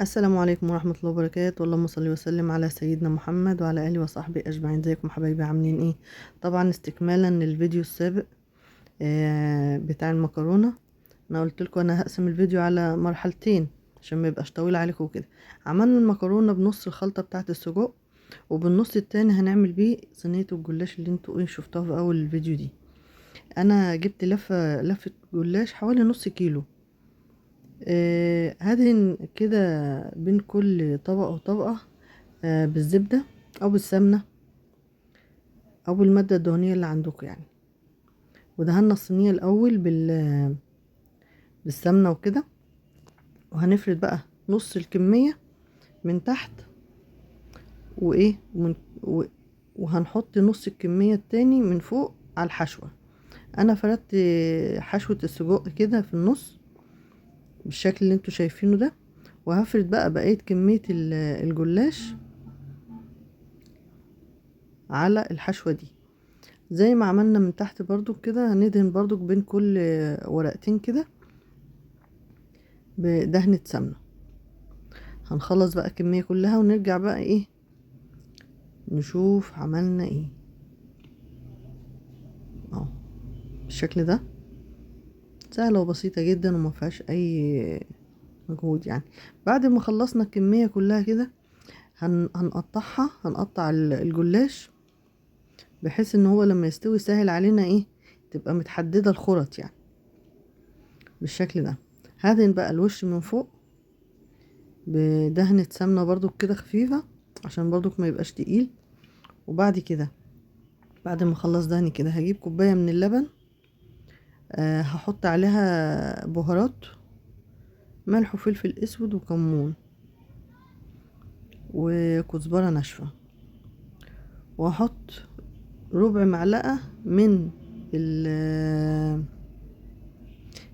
السلام عليكم ورحمة الله وبركاته. اللهم صل وسلم على سيدنا محمد وعلى آله وصحبه أجمعين. ازيكم حبايبي، عاملين ايه؟ طبعا استكمالا للفيديو السابق بتاع المكرونة. انا قلت لكم انا هقسم الفيديو على مرحلتين عشان ما يبقاش طويل عليكم وكده. عملنا المكرونة بنص الخلطة بتاعة السجق، وبالنص التاني هنعمل بيه صينية الجلاش اللي انتوا شفتوها في اول الفيديو دي. انا جبت لفة جلاش حوالي نص كيلو. هدهن كده بين كل طبقة وطبقة بالزبدة او بالسمنة او بالمادة الدهنية اللي عندكم يعني. ودهنا الصينية الاول بالسمنة وكده، وهنفرد بقى نص الكمية من تحت وايه ومن و... وهنحط نص الكمية التاني من فوق على الحشوة. انا فردت حشوة السجق كده في النص بالشكل اللي انتوا شايفينه ده، وهفرد بقى بقية كمية الجلاش على الحشوة دي زي ما عملنا من تحت. برضو كده هندهن برضو بين كل ورقتين كده بدهنة سمنة. هنخلص بقى الكمية كلها ونرجع بقى ايه نشوف عملنا ايه. اهو بالشكل ده، سهلة وبسيطة جدا وما فيهاش اي مجهود يعني. بعد ما خلصنا الكمية كلها كده هنقطعها، هنقطع الجلاش بحيث ان هو لما يستوي سهل علينا ايه تبقى متحددة الخرط يعني بالشكل ده. هدهن بقى الوش من فوق بدهنة سمنة برضو كده خفيفة عشان برضو ما يبقاش تقيل. وبعد كده بعد ما اخلص دهني كده هجيب كوباية من اللبن، هحط عليها بهارات، ملح وفلفل اسود وكمون وكزبرة ناشفة، واحط ربع معلقة من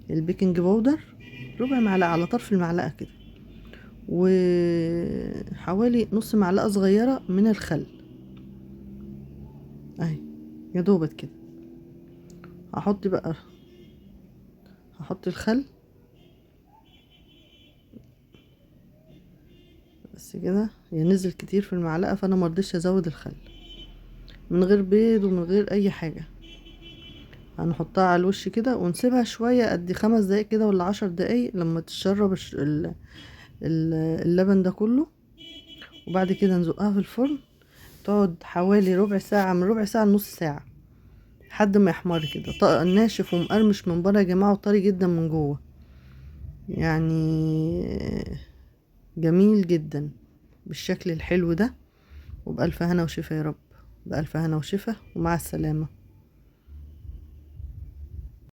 البيكنج باودر، ربع معلقة على طرف المعلقة كده، وحوالي نص معلقة صغيرة من الخل اهي يا دوبت كده. هحط بقى هحط الخل بس كده، هي نزل كتير في المعلقة فانا مرضيش ازود الخل. من غير بيض ومن غير اي حاجة، هنحطها على الوش كده ونسيبها شوية قد 5 دقايق كده ولا 10 دقايق لما تشرب اللبن ده كله. وبعد كده نزقها في الفرن تقعد حوالي ربع ساعة، من ربع ساعة لنص ساعة لحد ما يحمر كده ناشف ومقرمش من بره يا جماعة وطري جدا من جوه يعني، جميل جدا بالشكل الحلو ده. وبألف هنا وشفا يا رب، بألف هنا وشفا ومع السلامة.